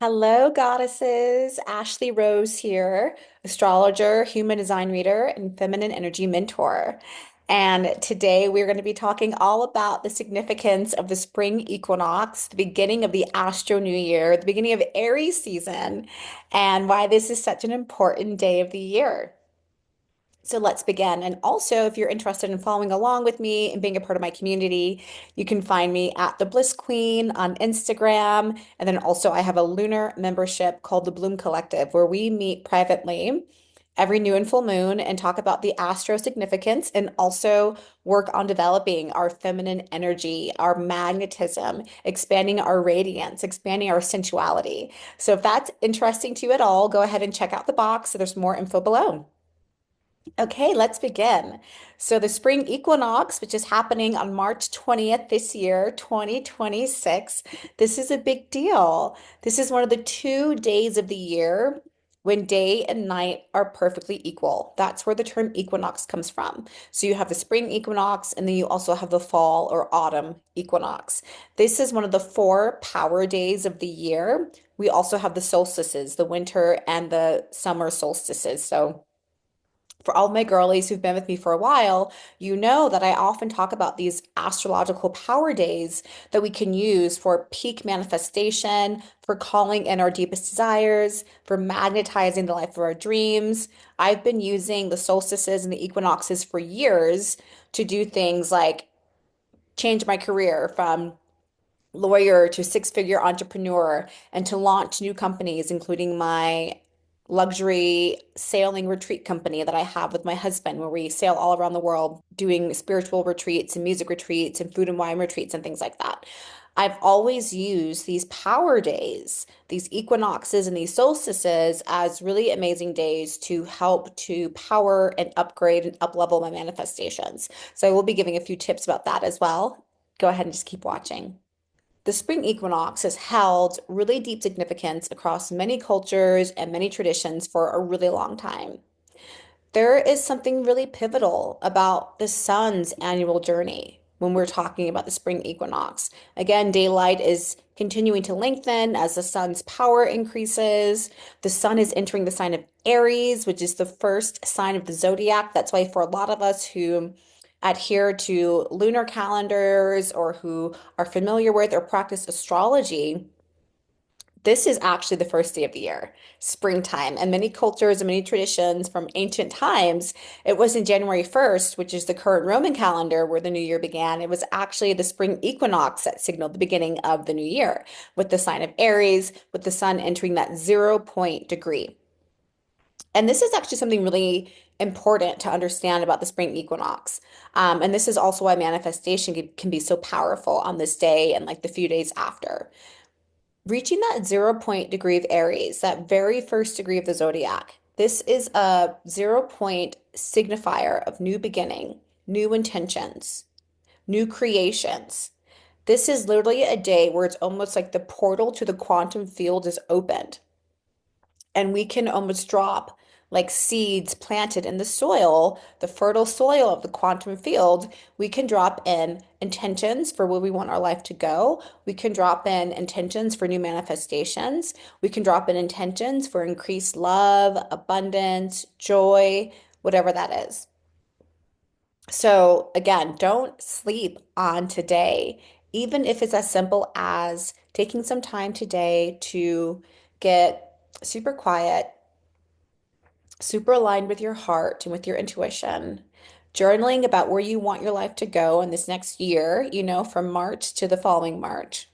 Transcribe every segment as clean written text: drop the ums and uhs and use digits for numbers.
Hello, goddesses. Ashley Rose here, astrologer, human design reader, and feminine energy mentor. And today we're going to be talking all about the significance of the spring equinox, the beginning of the Astro New Year, the beginning of Aries season, and why this is such an important day of the year. So let's begin. And also, if you're interested in following along with me and being a part of my community, you can find me at the Bliss Queen on Instagram. And then also, I have a lunar membership called the Bloom Collective, where we meet privately every new and full moon and talk about the astro significance and also work on developing our feminine energy, our magnetism, expanding our radiance, expanding our sensuality. So if that's interesting to you at all, go ahead and check out the box. So there's more info below. Okay, let's begin. So, the spring equinox, which is happening on March 20th this year, 2026, this is a big deal. This is one of the 2 days of the year when day and night are perfectly equal. That's where the term equinox comes from. So, you have the spring equinox, and then you also have the fall or autumn equinox. This is one of the four power days of the year. We also have the solstices, the winter and the summer solstices. So, for all my girlies who've been with me for a while, you know that I often talk about these astrological power days that we can use for peak manifestation, for calling in our deepest desires, for magnetizing the life of our dreams. I've been using the solstices and the equinoxes for years to do things like change my career from lawyer to six-figure entrepreneur and to launch new companies, including my luxury sailing retreat company that I have with my husband, where we sail all around the world doing spiritual retreats and music retreats and food and wine retreats and things like that. I've always used these power days, these equinoxes and these solstices as really amazing days to help to power and upgrade and uplevel my manifestations. So I will be giving a few tips about that as well. Go ahead and just keep watching. The spring equinox has held really deep significance across many cultures and many traditions for a really long time. There is something really pivotal about the sun's annual journey when we're talking about the spring equinox. Again, daylight is continuing to lengthen as the sun's power increases. The sun is entering the sign of Aries, which is the first sign of the zodiac. That's why, for a lot of us who adhere to lunar calendars or who are familiar with or practice astrology, this is actually the first day of the year, springtime. And many cultures and many traditions from ancient times, it wasn't January 1st, which is the current Roman calendar where the new year began. It was actually the spring equinox that signaled the beginning of the new year with the sign of Aries, with the sun entering that 0 point degree. And this is actually something really important to understand about the spring equinox. And this is also why manifestation can be so powerful on this day and like the few days after. Reaching that 0 point degree of Aries, that very first degree of the zodiac, this is a 0 point signifier of new beginning, new intentions, new creations. This is literally a day where it's almost like the portal to the quantum field is opened and we can almost drop like seeds planted in the soil, the fertile soil of the quantum field. We can drop in intentions for where we want our life to go. We can drop in intentions for new manifestations. We can drop in intentions for increased love, abundance, joy, whatever that is. So, again, don't sleep on today, even if it's as simple as taking some time today to get super quiet, super aligned with your heart and with your intuition, journaling about where you want your life to go in this next year, from March to the following March,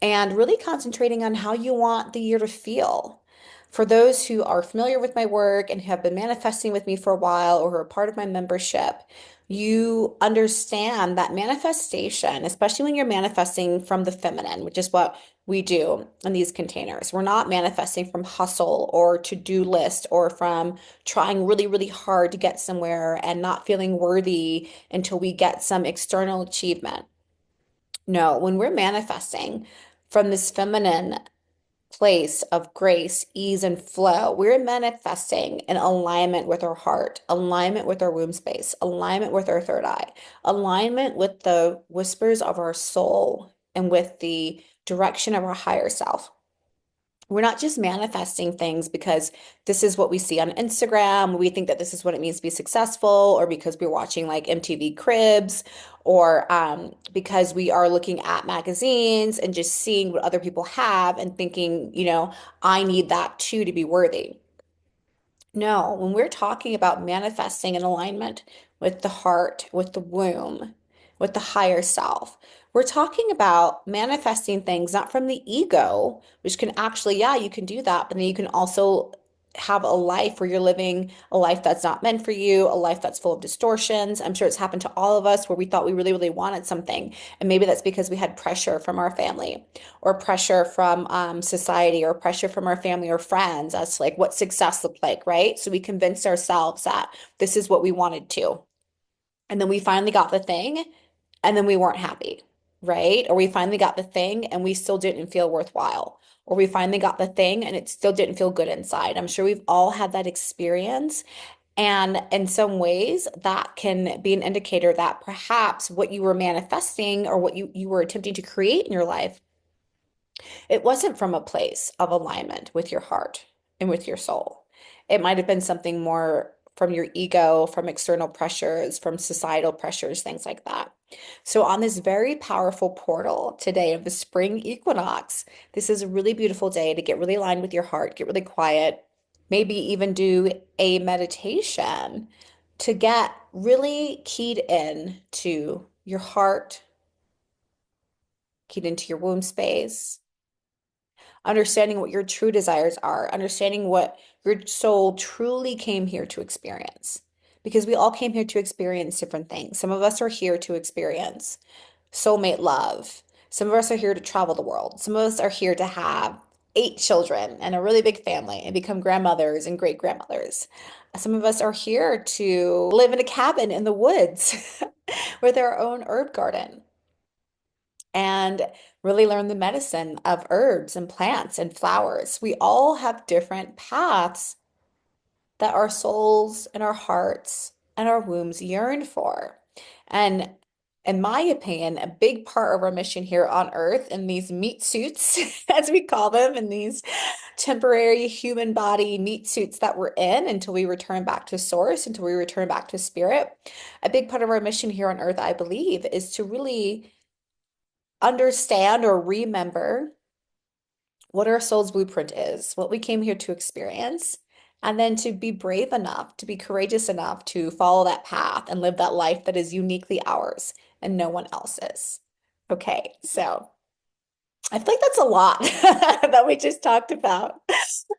and really concentrating on how you want the year to feel. For those who are familiar with my work and have been manifesting with me for a while or who are part of my membership, you understand that manifestation, especially when you're manifesting from the feminine, which is what we do in these containers. We're not manifesting from hustle or to-do list or from trying really, really hard to get somewhere and not feeling worthy until we get some external achievement. No, when we're manifesting from this feminine place of grace, ease, and flow, we're manifesting in alignment with our heart, alignment with our womb space, alignment with our third eye, alignment with the whispers of our soul and with the direction of our higher self. We're not just manifesting things because this is what we see on Instagram. We think that this is what it means to be successful, or because we're watching like MTV Cribs, or because we are looking at magazines and just seeing what other people have and thinking, I need that too to be worthy. No, when we're talking about manifesting in alignment with the heart, with the womb, with the higher self, we're talking about manifesting things not from the ego, which can actually, yeah, you can do that, but then you can also have a life where you're living a life that's not meant for you, a life that's full of distortions. I'm sure it's happened to all of us where we thought we really, really wanted something. And maybe that's because we had pressure from our family, or pressure from society, or pressure from our family or friends as to like what success looked like, right? So we convinced ourselves that this is what we wanted to. And then we finally got the thing, and then we weren't happy, right? Or we finally got the thing and we still didn't feel worthwhile. Or we finally got the thing and it still didn't feel good inside. I'm sure we've all had that experience. And in some ways, that can be an indicator that perhaps what you were manifesting, or what you were attempting to create in your life, it wasn't from a place of alignment with your heart and with your soul. It might have been something more from your ego, from external pressures, from societal pressures, things like that. So, on this very powerful portal today of the spring equinox, this is a really beautiful day to get really aligned with your heart, get really quiet, maybe even do a meditation to get really keyed in to your heart, keyed into your womb space, understanding what your true desires are, understanding what your soul truly came here to experience. Because we all came here to experience different things. Some of us are here to experience soulmate love. Some of us are here to travel the world. Some of us are here to have 8 children and a really big family and become grandmothers and great grandmothers. Some of us are here to live in a cabin in the woods with our own herb garden and really learn the medicine of herbs and plants and flowers. We all have different paths that our souls and our hearts and our wombs yearn for. And in my opinion, a big part of our mission here on Earth, in these meat suits, as we call them, in these temporary human body meat suits that we're in until we return back to source, until we return back to spirit, a big part of our mission here on Earth, I believe, is to really understand or remember what our soul's blueprint is, what we came here to experience, and then to be brave enough, to be courageous enough to follow that path and live that life that is uniquely ours and no one else's. Okay, so I feel like that's a lot that we just talked about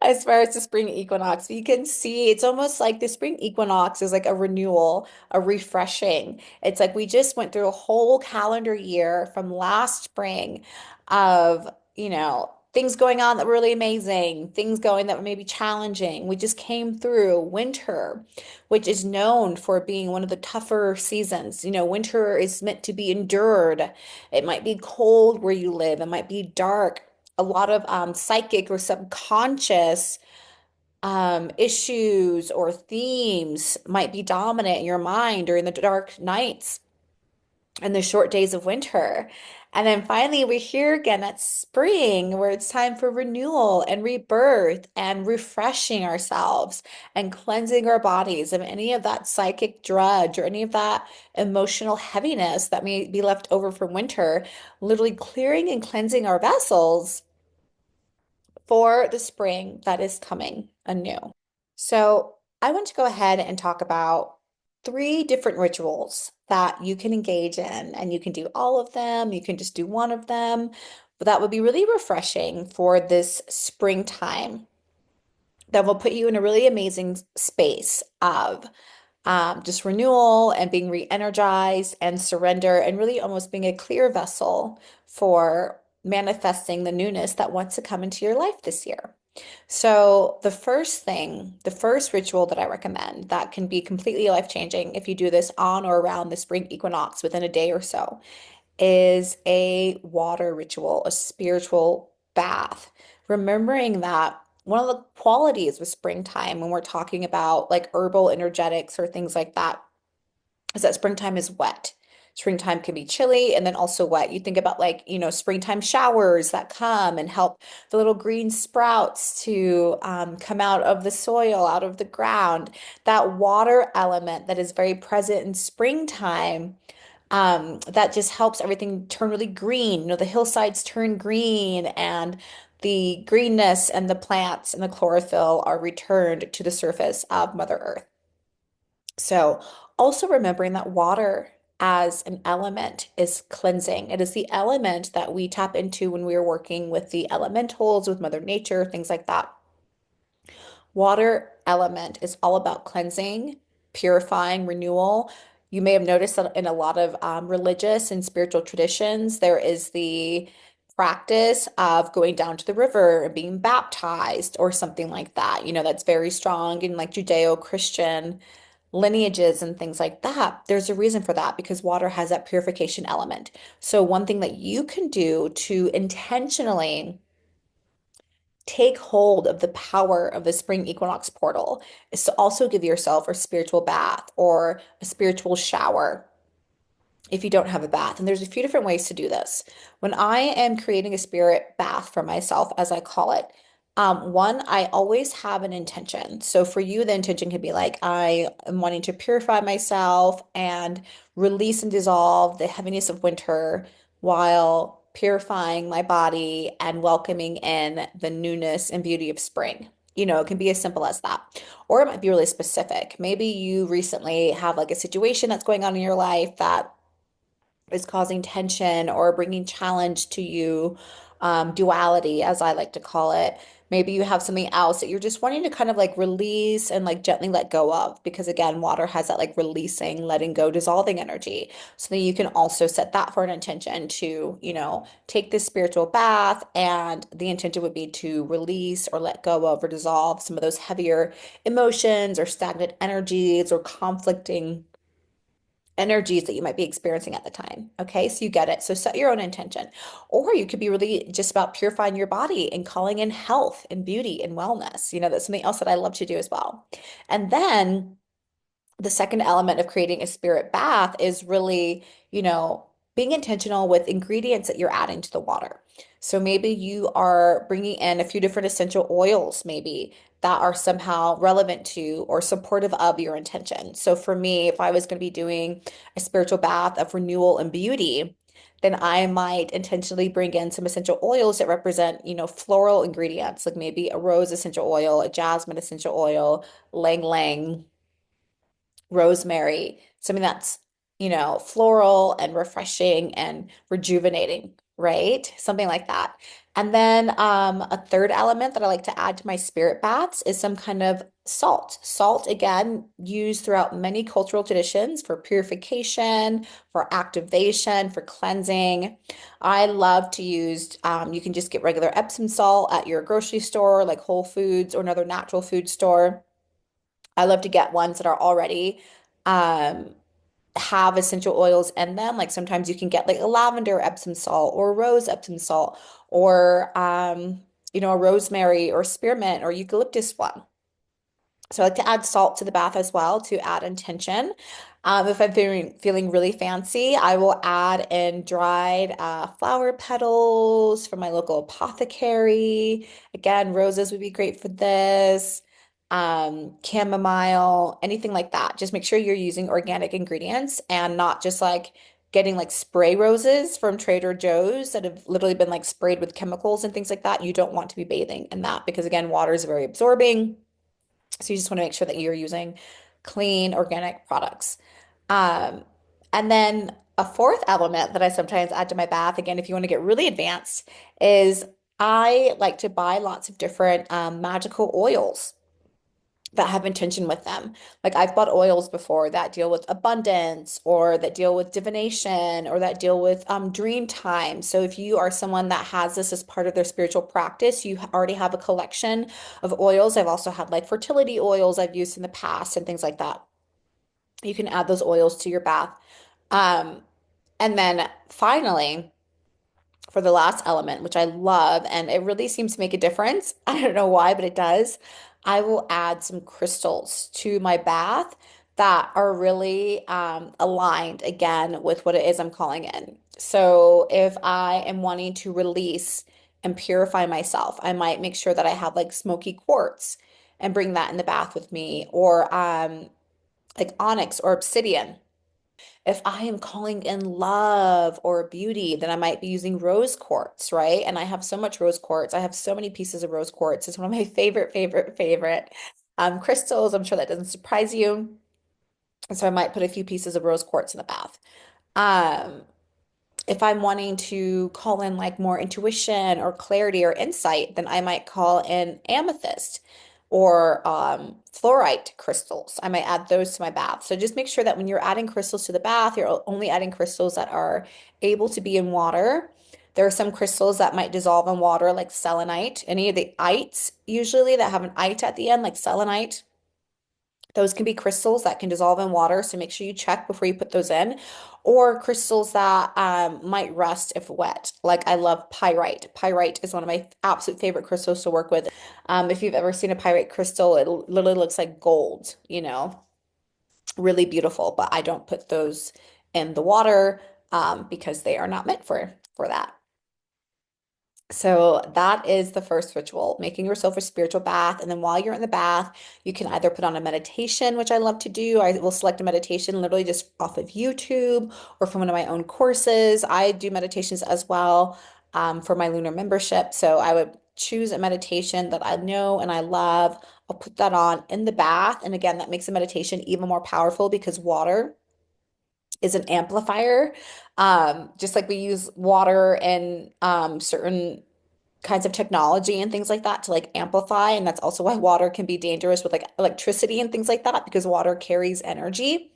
as far as the spring equinox. You can see it's almost like the spring equinox is like a renewal, a refreshing. It's like we just went through a whole calendar year from last spring of, things going on that were really amazing, things going that were maybe challenging. We just came through winter, which is known for being one of the tougher seasons. Winter is meant to be endured. It might be cold where you live, it might be dark. A lot of psychic or subconscious issues or themes might be dominant in your mind during the dark nights and the short days of winter. And then finally, we're here again at spring, where it's time for renewal and rebirth and refreshing ourselves and cleansing our bodies of any of that psychic drudge or any of that emotional heaviness that may be left over from winter, literally clearing and cleansing our vessels for the spring that is coming anew. So, I want to go ahead and talk about 3 different rituals that you can engage in, and you can do all of them, you can just do one of them, but that would be really refreshing for this springtime that will put you in a really amazing space of just renewal and being re-energized and surrender, and really almost being a clear vessel for manifesting the newness that wants to come into your life this year. So, the first thing, the first ritual that I recommend that can be completely life-changing if you do this on or around the spring equinox within a day or so, is a water ritual, a spiritual bath. Remembering that one of the qualities with springtime when we're talking about like herbal energetics or things like that is that springtime is wet. springtime can be chilly and then also wet. You think about like, springtime showers that come and help the little green sprouts to come out of the soil, out of the ground. That water element that is very present in springtime, that just helps everything turn really green. The hillsides turn green and the greenness and the plants and the chlorophyll are returned to the surface of Mother Earth. So, also remembering that water as an element is cleansing. It is the element that we tap into when we are working with the elementals, with Mother Nature, things like that. Water element is all about cleansing, purifying, renewal. You may have noticed that in a lot of religious and spiritual traditions, there is the practice of going down to the river and being baptized or something like that. That's very strong in like Judeo-Christian lineages and things like that. There's a reason for that because water has that purification element. So, one thing that you can do to intentionally take hold of the power of the spring equinox portal is to also give yourself a spiritual bath or a spiritual shower if you don't have a bath. And there's a few different ways to do this. When I am creating a spirit bath for myself, as I call it, one, I always have an intention. So for you, the intention could be like, I am wanting to purify myself and release and dissolve the heaviness of winter while purifying my body and welcoming in the newness and beauty of spring. It can be as simple as that. Or it might be really specific. Maybe you recently have like a situation that's going on in your life that is causing tension or bringing challenge to you, duality, as I like to call it. Maybe you have something else that you're just wanting to kind of like release and like gently let go of, because again, water has that like releasing, letting go, dissolving energy. So then you can also set that for an intention to, take this spiritual bath, and the intention would be to release or let go of or dissolve some of those heavier emotions or stagnant energies or conflicting energies that you might be experiencing at the time. Okay, so you get it. So set your own intention. Or you could be really just about purifying your body and calling in health and beauty and wellness. That's something else that I love to do as well. And then the second element of creating a spirit bath is really, being intentional with ingredients that you're adding to the water. So maybe you are bringing in a few different essential oils, maybe that are somehow relevant to or supportive of your intention. So for me, if I was going to be doing a spiritual bath of renewal and beauty, then I might intentionally bring in some essential oils that represent, floral ingredients, like maybe a rose essential oil, a jasmine essential oil, lang lang, rosemary, something that's, floral and refreshing and rejuvenating, right? Something like that. And then a third element that I like to add to my spirit baths is some kind of salt. Salt, again, used throughout many cultural traditions for purification, for activation, for cleansing. I love to use, you can just get regular Epsom salt at your grocery store, like Whole Foods or another natural food store. I love to get ones that are already um, have essential oils in them. Like sometimes you can get like a lavender Epsom salt or rose Epsom salt or a rosemary or spearmint or eucalyptus one. So I like to add salt to the bath as well to add intention. If I'm feeling really fancy, I will add in dried flower petals from my local apothecary. Again, roses would be great for this. Chamomile, anything like that. Just make sure you're using organic ingredients and not just like getting like spray roses from Trader Joe's that have literally been like sprayed with chemicals and things like that. You don't want to be bathing in that because again, water is very absorbing. So you just want to make sure that you're using clean organic products. Um, and then a fourth element that I sometimes add to my bath, again, if you want to get really advanced, is I like to buy lots of different magical oils that have intention with them. Like I've bought oils before that deal with abundance or that deal with divination or that deal with dream time. So if you are someone that has this as part of their spiritual practice, you already have a collection of oils. I've also had like fertility oils I've used in the past and things like that. You can add those oils to your bath. Um, and then finally, for the last element, which I love, and it really seems to make a difference. I don't know why, but it does. I will add some crystals to my bath that are really aligned again with what it is I'm calling in. So if I am wanting to release and purify myself, I might make sure that I have like smoky quartz and bring that in the bath with me, or like onyx or obsidian. If I am calling in love or beauty, then I might be using rose quartz, right? And I have so much rose quartz. I have so many pieces of rose quartz. It's one of my favorite crystals. I'm sure that doesn't surprise you. And so I might put a few pieces of rose quartz in the bath. Um, if I'm wanting to call in like more intuition or clarity or insight, then I might call in amethyst or fluorite crystals. I might add those to my bath. So just make sure that when you're adding crystals to the bath, you're only adding crystals that are able to be in water. There are some crystals that might dissolve in water, like selenite. Any of the ites, usually that have an ite at the end, like selenite. Those can be crystals that can dissolve in water, so make sure you check before you put those in. Or crystals that might rust if wet. Like I love pyrite. Pyrite is one of my absolute favorite crystals to work with. If you've ever seen a pyrite crystal, it literally looks like gold, really beautiful. But I don't put those in the water because they are not meant for that. So that is the first ritual, making yourself a spiritual bath. And then while you're in the bath, you can either put on a meditation, which I love to do. I will select a meditation literally just off of YouTube or from one of my own courses. I do meditations as well for my lunar membership. So I would choose a meditation that I know and I love. I'll put that on in the bath. And again, that makes the meditation even more powerful because water is an amplifier. Just like we use water in certain kinds of technology and things like that to like amplify. And that's also why water can be dangerous with like electricity and things like that because water carries energy.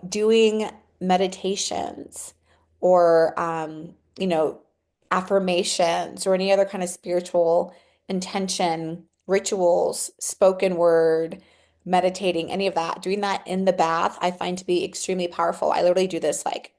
Doing meditations or, affirmations or any other kind of spiritual intention, rituals, spoken word, meditating, any of that, doing that in the bath, I find to be extremely powerful. I literally do this like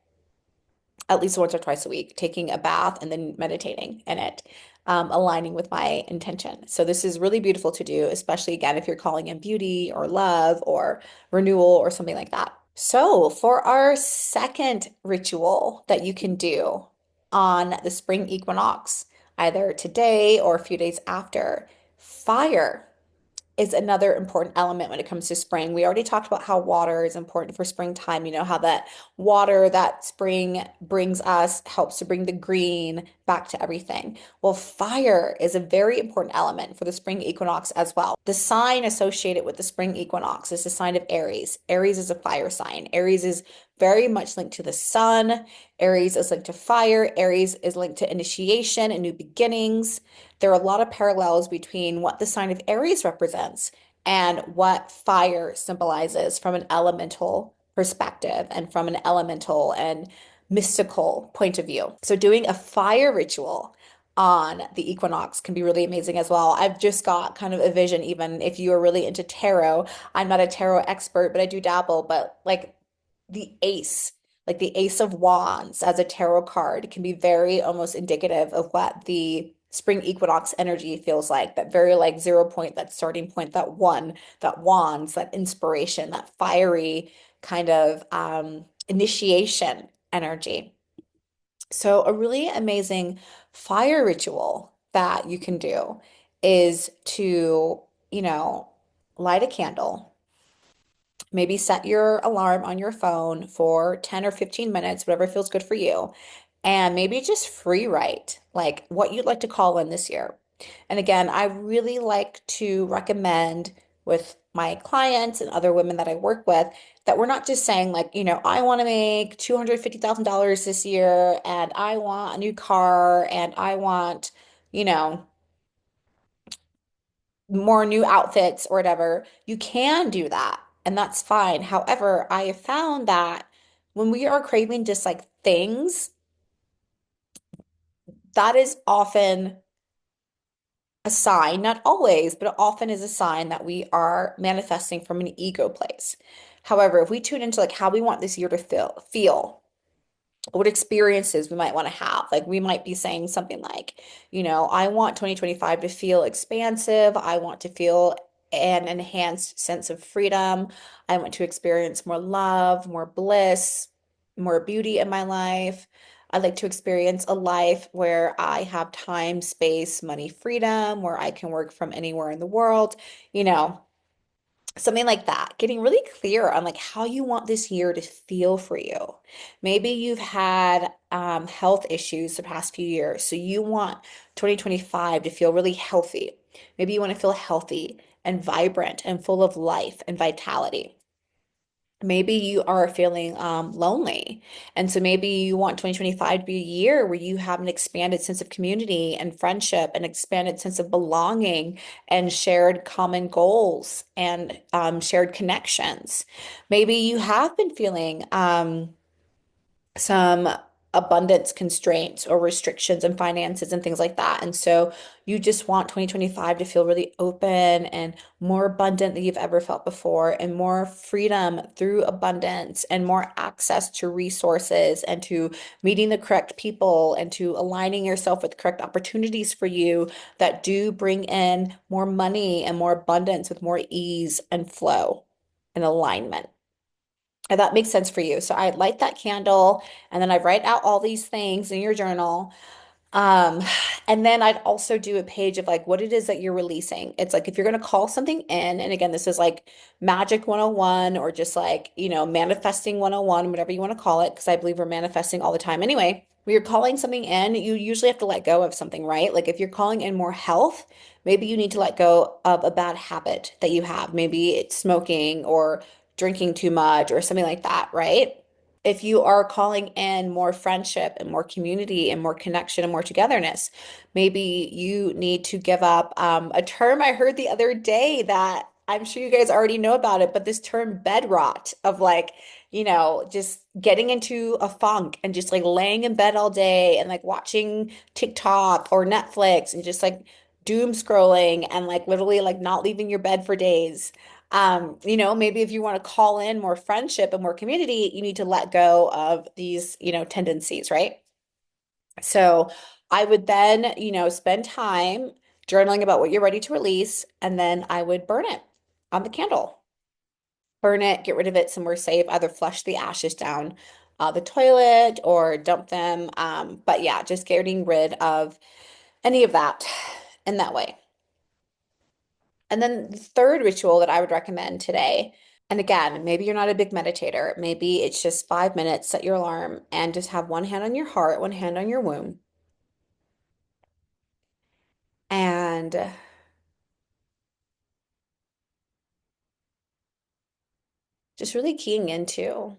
at least once or twice a week, taking a bath and then meditating in it, aligning with my intention. So this is really beautiful to do, especially again, if you're calling in beauty or love or renewal or something like that. So for our second ritual that you can do on the spring equinox, either today or a few days after, fire is another important element when it comes to spring. We already talked about how water is important for springtime. You know, how that water that spring brings us helps to bring the green back to everything. Well, fire is a very important element for the spring equinox as well. The sign associated with the spring equinox is the sign of Aries. Aries is a fire sign. Aries is very much linked to the sun. Aries is linked to fire. Aries is linked to initiation and new beginnings. There are a lot of parallels between what the sign of Aries represents and what fire symbolizes from an elemental perspective and from an elemental and mystical point of view. So, doing a fire ritual on the equinox can be really amazing as well. I've just got kind of a vision, even if you are really into tarot. I'm not a tarot expert, but I do dabble. But like the ace, like the Ace of Wands as a tarot card can be very almost indicative of what the spring equinox energy feels like. That very like 0 point, that starting point, that one, that wands, that inspiration, that fiery kind of initiation energy. So a really amazing fire ritual that you can do is to, you know, light a candle. Maybe set your alarm on your phone for 10 or 15 minutes, whatever feels good for you. And maybe just free write, like what you'd like to call in this year. And again, I really like to recommend with my clients and other women that I work with that we're not just saying, like, I want to make $250,000 this year and I want a new car and I want, you know, more new outfits or whatever, you can do that. And that's fine. However, I have found that when we are craving just like things, that is often a sign, not always, but it often is a sign that we are manifesting from an ego place. However, if we tune into like how we want this year to feel, what experiences we might want to have. Like we might be saying something like, I want 2025 to feel expansive. I want to feel an enhanced sense of freedom. I want to experience more love, more bliss, more beauty in my life. I'd like to experience a life where I have time, space, money, freedom, where I can work from anywhere in the world, you know, something like that. Getting really clear on like how you want this year to feel for you. Maybe you've had health issues the past few years, so you want 2025 to feel really healthy. Maybe you want to feel healthy and vibrant and full of life and vitality. Maybe you are feeling lonely. And so maybe you want 2025 to be a year where you have an expanded sense of community and friendship, an expanded sense of belonging and shared common goals and shared connections. Maybe you have been feeling some abundance constraints or restrictions and finances and things like that. And so you just want 2025 to feel really open and more abundant than you've ever felt before, and more freedom through abundance and more access to resources and to meeting the correct people and to aligning yourself with correct opportunities for you that do bring in more money and more abundance with more ease and flow and alignment. And that makes sense for you. So I light that candle and then I write out all these things in your journal. Um, and then I'd also do a page of like what it is that you're releasing. It's like if you're going to call something in, and again, this is like magic 101 or just like, manifesting 101, whatever you want to call it, because I believe we're manifesting all the time anyway. When you're calling something in, you usually have to let go of something, right? Like if you're calling in more health, maybe you need to let go of a bad habit that you have. Maybe it's smoking or drinking too much or something like that, right? If you are calling in more friendship and more community and more connection and more togetherness, maybe you need to give up a term I heard the other day that I'm sure you guys already know about it, but this term bed rot of like, just getting into a funk and just like laying in bed all day and like watching TikTok or Netflix and just like doom scrolling and like literally like not leaving your bed for days. Maybe if you want to call in more friendship and more community, you need to let go of these, tendencies, right? So I would then, spend time journaling about what you're ready to release, and then I would burn it on the candle. Burn it, get rid of it somewhere safe, either flush the ashes down the toilet or dump them. But yeah, just getting rid of any of that in that way. And then the third ritual that I would recommend today. And again, maybe you're not a big meditator. Maybe it's just 5 minutes, set your alarm, and just have one hand on your heart, one hand on your womb, and just really keying into,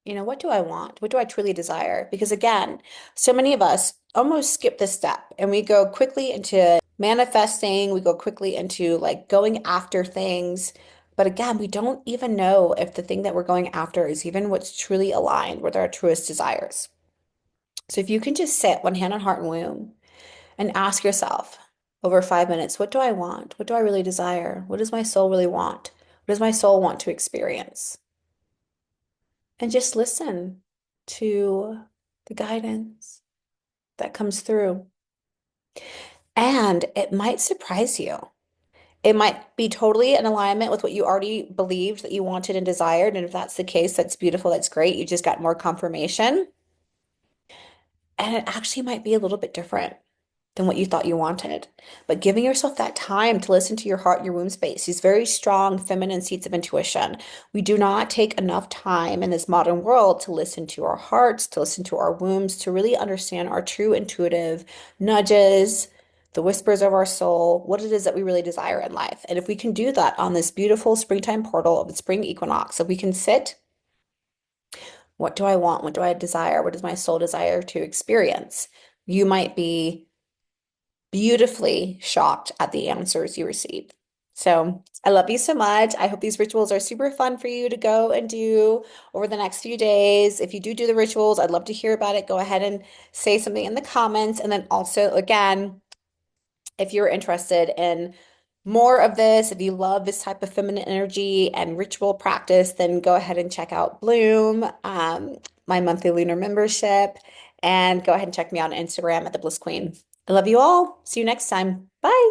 what do I want? What do I truly desire? Because again, so many of us almost skip this step and we go quickly into manifesting, we go quickly into like going after things. But again, we don't even know if the thing that we're going after is even what's truly aligned with our truest desires. So if you can just sit one hand on heart and womb and ask yourself over 5 minutes, what do I want? What do I really desire? What does my soul really want? What does my soul want to experience? And just listen to the guidance that comes through. And it might surprise you. It might be totally in alignment with what you already believed that you wanted and desired. And if that's the case, that's beautiful. That's great. You just got more confirmation. And it actually might be a little bit different than what you thought you wanted. But giving yourself that time to listen to your heart, your womb space, these very strong feminine seats of intuition. We do not take enough time in this modern world to listen to our hearts, to listen to our wombs, to really understand our true intuitive nudges, the whispers of our soul, what it is that we really desire in life. And if we can do that on this beautiful springtime portal of the spring equinox, if we can sit, what do I want? What do I desire? What does my soul desire to experience? You might be beautifully shocked at the answers you received. So I love you so much. I hope these rituals are super fun for you to go and do over the next few days. If you do the rituals, I'd love to hear about it. Go ahead and say something in the comments. And then also, again, if you're interested in more of this, if you love this type of feminine energy and ritual practice, then go ahead and check out Bloom, my monthly lunar membership, and go ahead and check me out on Instagram at the Bliss Queen. I love you all. See you next time. Bye.